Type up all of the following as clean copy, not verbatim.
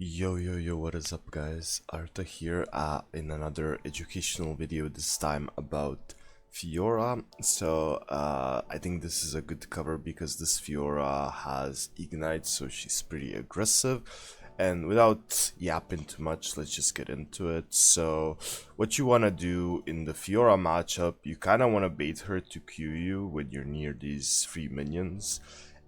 Yo, what is up guys? Arta here in another educational video, this time about Fiora. I think this is a good cover because this Fiora has Ignite, so she's pretty aggressive. And without yapping too much, let's just get into it. So what you want to do in the Fiora matchup, you kind of want to bait her to Q you when you're near these 3 minions.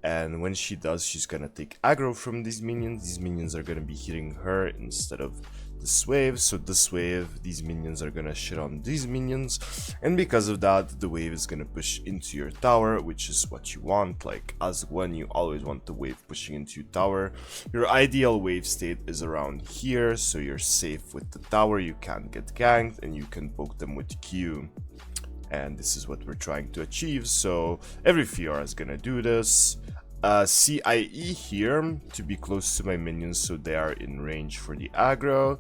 And when she does, she's gonna take aggro from these minions. These minions are gonna be hitting her instead of this wave. So this wave, these minions are gonna shit on these minions. And because of that, the wave is gonna push into your tower, which is what you want. Like as Gwen, you always want the wave pushing into your tower. Your ideal wave state is around here, so you're safe with the tower. You can't get ganked and you can poke them with Q. And this is what we're trying to achieve, so every Fiora is gonna do this. CIE here to be close to my minions so they are in range for the aggro,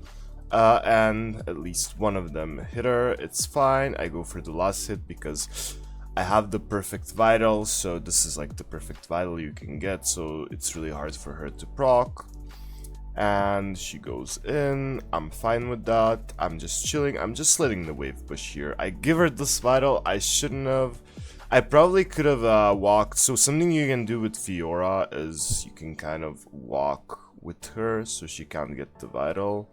and at least one of them hit her. It's fine. I go for the last hit because I have the perfect vital, so this is like the perfect vital you can get, so it's really hard for her to proc. And she goes in. I'm fine with that. I'm just chilling. I'm just letting the wave push here. I give her this vital. I shouldn't have. I probably could have walked. So something you can do with Fiora is you can kind of walk with her so she can't get the vital.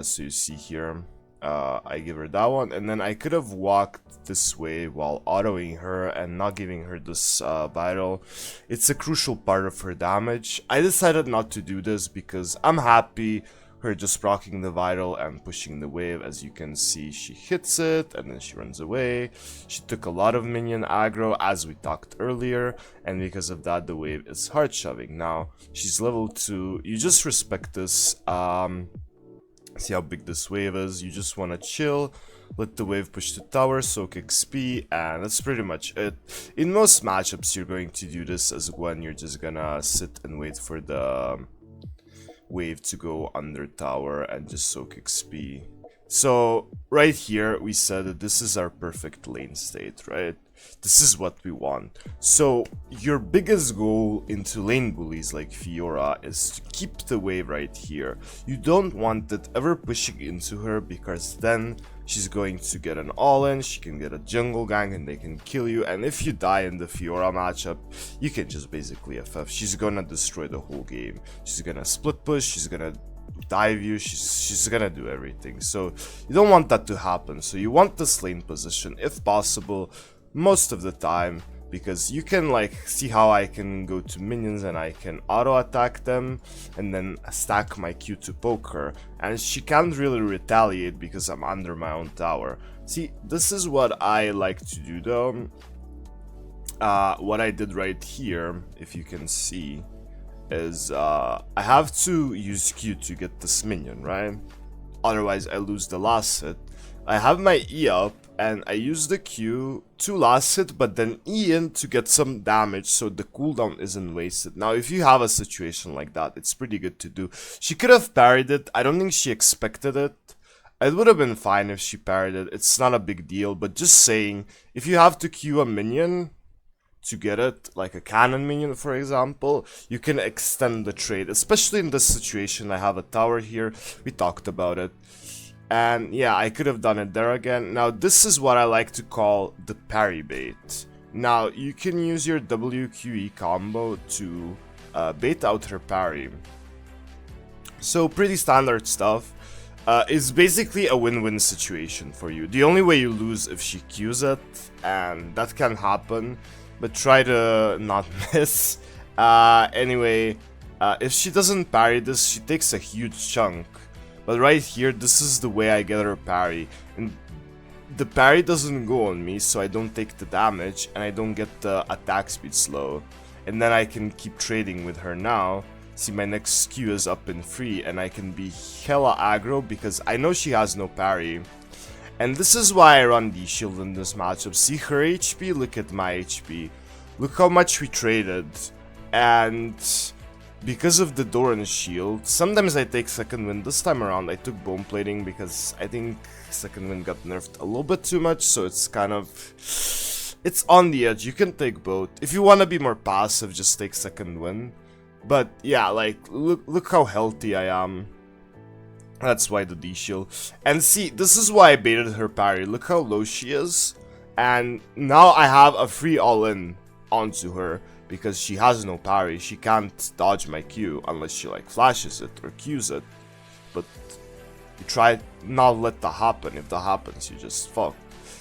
So you see here, I give her that one, and then I could have walked this way while autoing her and not giving her this vital. It's a crucial part of her damage. I decided not to do this because I'm happy her just proccing the vital and pushing the wave. As you can see, she hits it and then she runs away. She took a lot of minion aggro as we talked earlier, and because of that the wave is hard shoving. Now she's level 2. You just respect this. See how big this wave is. You just want to chill, let the wave push the tower, soak XP, and that's pretty much it. In most matchups you're going to do this as Gwen. You're just gonna sit and wait for the wave to go under tower and just soak XP. So right here we said that this is our perfect lane state, right? This is what we want. So your biggest goal into lane bullies like Fiora is to keep the wave right here. You don't want it ever pushing into her because then she's going to get an all-in, she can get a jungle gank and they can kill you, and if you die in the Fiora matchup, you can just basically FF. She's gonna destroy the whole game. She's gonna split push, she's gonna dive you, she's gonna do everything. So you don't want that to happen. So you want this lane position if possible most of the time, because you can like see how I can go to minions and I can auto attack them and then stack my Q to poke her, and she can't really retaliate because I'm under my own tower. See, this is what I like to do though. What I did right here, if you can see, is I have to use Q to get this minion, right? Otherwise I lose the last hit. I have my E up and I use the Q to last hit, but then E in to get some damage so the cooldown isn't wasted. Now if you have a situation like that, it's pretty good to do. She could have parried it. I don't think she expected it. It would have been fine if she parried it. It's not a big deal, but just saying, if you have to Q a minion to get it, like a cannon minion for example, you can extend the trade, especially in this situation. I have a tower here, we talked about it, and yeah, I could have done it there again. Now this is what I like to call the parry bait. Now you can use your WQE combo to bait out her parry. So pretty standard stuff. It's basically a win-win situation for you. The only way you lose if she Qs it, and that can happen, but try to not miss. Anyway, if she doesn't parry this, she takes a huge chunk. But right here, this is the way I get her parry. And the parry doesn't go on me, so I don't take the damage, and I don't get the attack speed slow. And then I can keep trading with her now. See, my next Q is up in 3, and I can be hella aggro because I know she has no parry. And this is why I run D-Shield in this matchup. See her HP, look at my HP. Look how much we traded. And because of the Doran shield, sometimes I take second wind. This time around I took bone plating because I think second wind got nerfed a little bit too much, so it's kind of... it's on the edge. You can take both. If you want to be more passive, just take second wind. But yeah, like, look how healthy I am. That's why the D shield. And see, this is why I baited her parry. Look how low she is. And now I have a free all-in onto her. Because she has no parry. She can't dodge my Q unless she like flashes it or Qs it. But you try not let that happen. If that happens, you just fuck.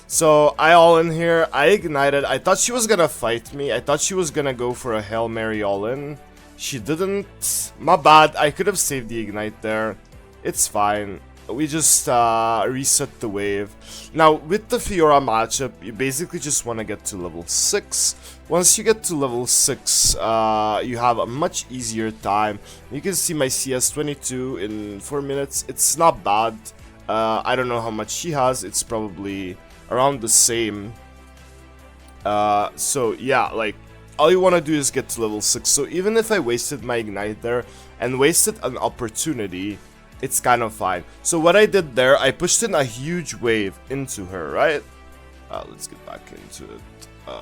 So I all in here. I ignited. I thought she was gonna fight me. I thought she was gonna go for a Hail Mary all in. She didn't. My bad. I could have saved the ignite there. It's fine. We just reset the wave. Now, with the Fiora matchup, you basically just want to get to level 6. Once you get to level 6, you have a much easier time. You can see my CS 22 in 4 minutes. It's not bad. I don't know how much she has. It's probably around the same. So, yeah, like, all you want to do is get to level 6. So, even if I wasted my ignite there and wasted an opportunity, it's kind of fine. So what I did there, I pushed in a huge wave into her, right? Let's get back into it.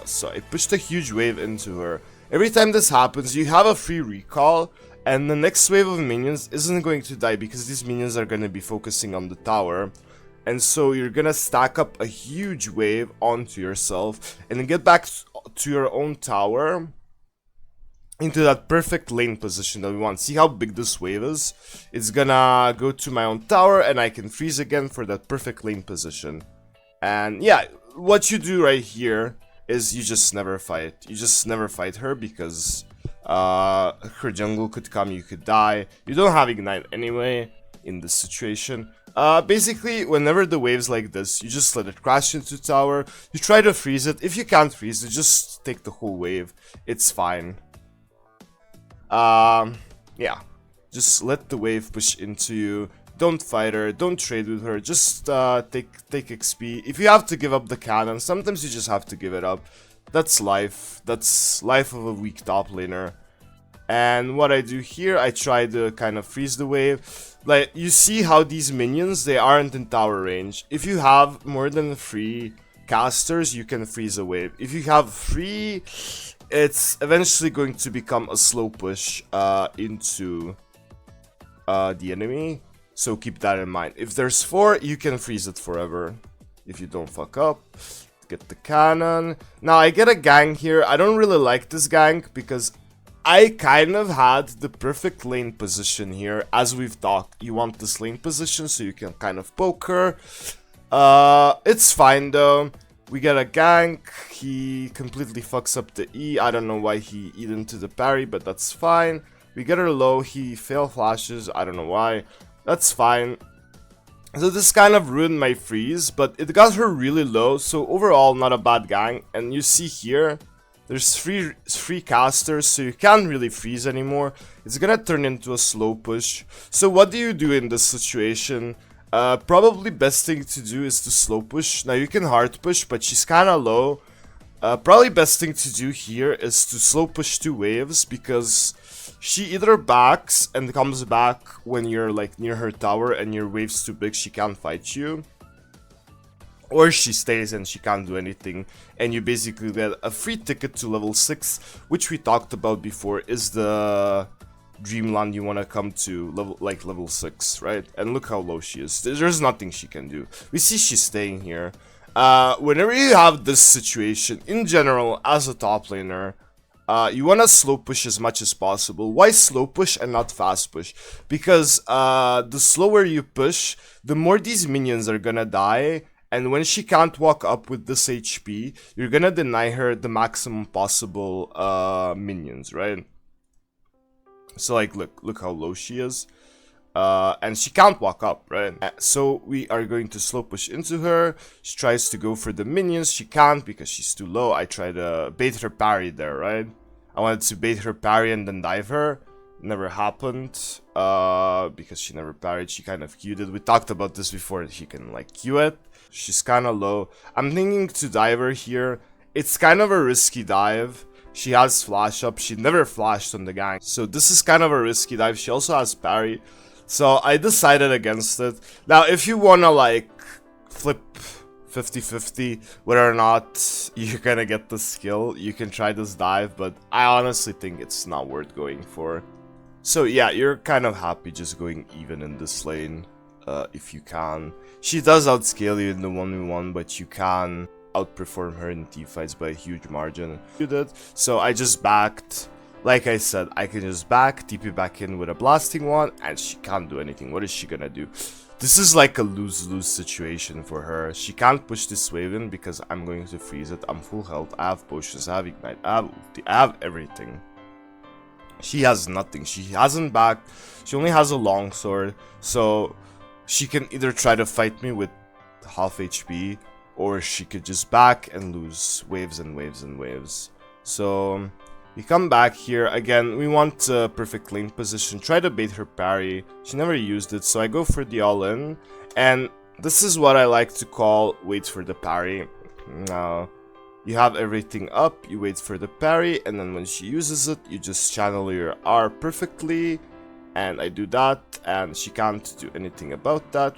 So I pushed a huge wave into her. Every time this happens, you have a free recall, and the next wave of minions isn't going to die because these minions are going to be focusing on the tower. And so you're going to stack up a huge wave onto yourself and then get back to your own tower. Into that perfect lane position that we want. See how big this wave is? It's gonna go to my own tower and I can freeze again for that perfect lane position. And yeah, what you do right here is you just never fight. You just never fight her because her jungle could come, you could die. You don't have ignite anyway in this situation. Basically, whenever the wave's like this, you just let it crash into tower. You try to freeze it. If you can't freeze it, just take the whole wave. It's fine. Yeah, just let the wave push into you. Don't fight her, don't trade with her, just take XP. If you have to give up the cannon, sometimes you just have to give it up. That's life of a weak top laner. And what I do here, I try to kind of freeze the wave. Like, you see how these minions, they aren't in tower range. If you have more than 3 casters, you can freeze a wave. If you have 3... it's eventually going to become a slow push into the enemy. So keep that in mind. If there's 4, you can freeze it forever. If you don't fuck up. Get the cannon. Now I get a gank here. I don't really like this gank because I kind of had the perfect lane position here. As we've talked, you want this lane position so you can kind of poke her. It's fine though. We get a gank, he completely fucks up the E, I don't know why he E'd into the parry, but that's fine. We get her low, he fail flashes, I don't know why, that's fine. So this kind of ruined my freeze, but it got her really low, so overall not a bad gank. And you see here, there's three casters, so you can't really freeze anymore. It's gonna turn into a slow push. So what do you do in this situation? Probably best thing to do is to slow push. Now you can hard push, but she's kinda low. Probably best thing to do here is to slow push 2 waves, because she either backs and comes back when you're like near her tower and your wave's too big, she can't fight you. Or she stays and she can't do anything, and you basically get a free ticket to level 6, which we talked about before is the dreamland you want to come to, level 6, right? And look how low she is. There's nothing she can do. We see she's staying here. Whenever you have this situation, in general, as a top laner, you want to slow push as much as possible. Why slow push and not fast push? Because the slower you push, the more these minions are gonna die. And when she can't walk up with this HP, you're gonna deny her the maximum possible minions, right? So like, look how low she is. And she can't walk up, right? So we are going to slow push into her. She tries to go for the minions. She can't because she's too low. I try to bait her parry there, right? I wanted to bait her parry and then dive her. Never happened, because she never parried. She kind of Q'd it. We talked about this before. She can like Q it. She's kind of low. I'm thinking to dive her here. It's kind of a risky dive. She has flash up. She never flashed on the gank. So this is kind of a risky dive. She also has parry. So I decided against it. Now, if you want to like flip 50-50 whether or not you're gonna get the skill. You can try this dive, but I honestly think it's not worth going for. So yeah, you're kind of happy just going even in this lane, if you can. She does outscale you in the 1v1, but you can outperform her in teamfights by a huge margin. You did. So I just backed. Like I said, I can just back, TP back in with a blasting one, and she can't do anything. What is she gonna do? This is like a lose-lose situation for her. She can't push this wave in because I'm going to freeze it. I'm full health, I have potions, I have ignite, I have ulti, I have everything. She has nothing. She hasn't backed. She only has a longsword, so she can either try to fight me with half HP, or she could just back and lose waves and waves and waves. So we come back here again. We want a perfect lane position. Try to bait her parry. She never used it, so I go for the all-in, and this is what I like to call wait for the parry. Now you have everything up, you wait for the parry, and then when she uses it, you just channel your R perfectly, and I do that, and she can't do anything about that.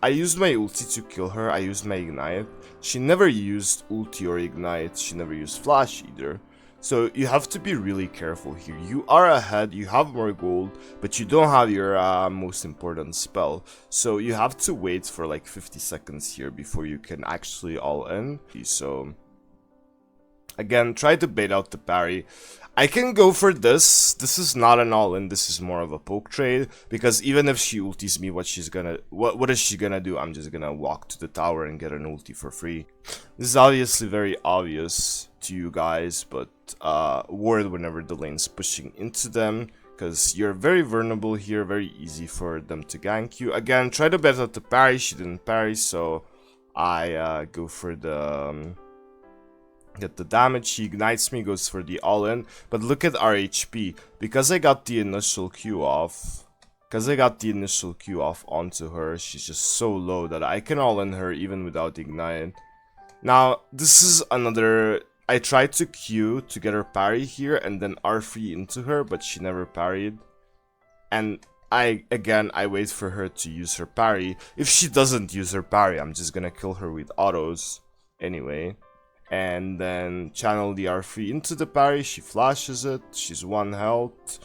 I used my ulti to kill her, I used my ignite. She never used ulti or ignite, she never used flash either. So you have to be really careful here. You are ahead, you have more gold, but you don't have your most important spell. So you have to wait for like 50 seconds here before you can actually all in. So again, try to bait out the parry. I can go for this. This is not an all-in, this is more of a poke trade, because even if she ultis me, what is she gonna do? I'm just gonna walk to the tower and get an ulti for free. This is obviously very obvious to you guys, but ward whenever the lane's pushing into them, because you're very vulnerable here, very easy for them to gank you. Again, try to bait out the parry. She didn't parry, so I go for the get the damage. She ignites me, goes for the all-in, but look at our HP. Because I got the initial Q off, onto her, she's just so low that I can all-in her even without ignite. Now, this is another... I tried to Q to get her parry here and then R3 into her, but she never parried. And I wait for her to use her parry. If she doesn't use her parry, I'm just gonna kill her with autos anyway. And then channel the R3 into the parry, she flashes it, she's 1 health,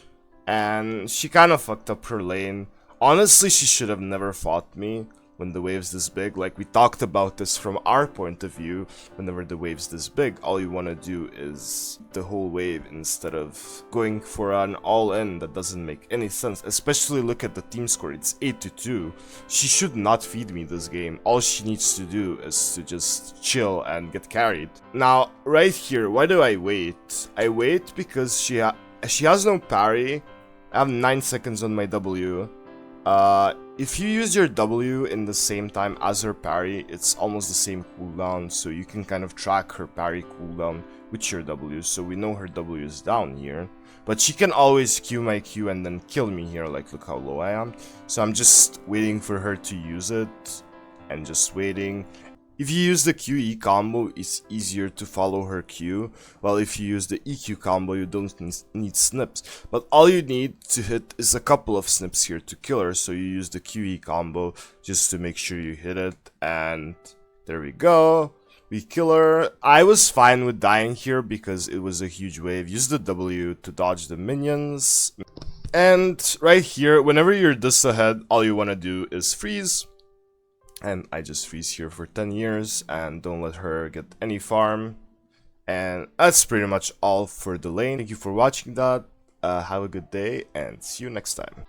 and she kind of fucked up her lane. Honestly, she should have never fought me when the wave's this big. Like, we talked about this from our point of view. Whenever the wave's this big, all you want to do is the whole wave instead of going for an all-in. That doesn't make any sense. Especially look at the team score, it's 8-2. She should not feed me this game. All she needs to do is to just chill and get carried. Now, right here, why do I wait? I wait because she has no parry. I have 9 seconds on my W. If you use your W in the same time as her parry, it's almost the same cooldown, so you can kind of track her parry cooldown with your W, so we know her W is down here. But she can always Q my Q and then kill me here, like look how low I am. So I'm just waiting for her to use it, and just waiting. If you use the QE combo, it's easier to follow her Q, while if you use the EQ combo, you don't need snips. But all you need to hit is a couple of snips here to kill her, so you use the QE combo just to make sure you hit it, and there we go. We kill her. I was fine with dying here because it was a huge wave. Use the W to dodge the minions. And right here, whenever you're this ahead, all you want to do is freeze. And I just freeze here for 10 years and don't let her get any farm. And that's pretty much all for the lane. Thank you for watching that. Have a good day and see you next time.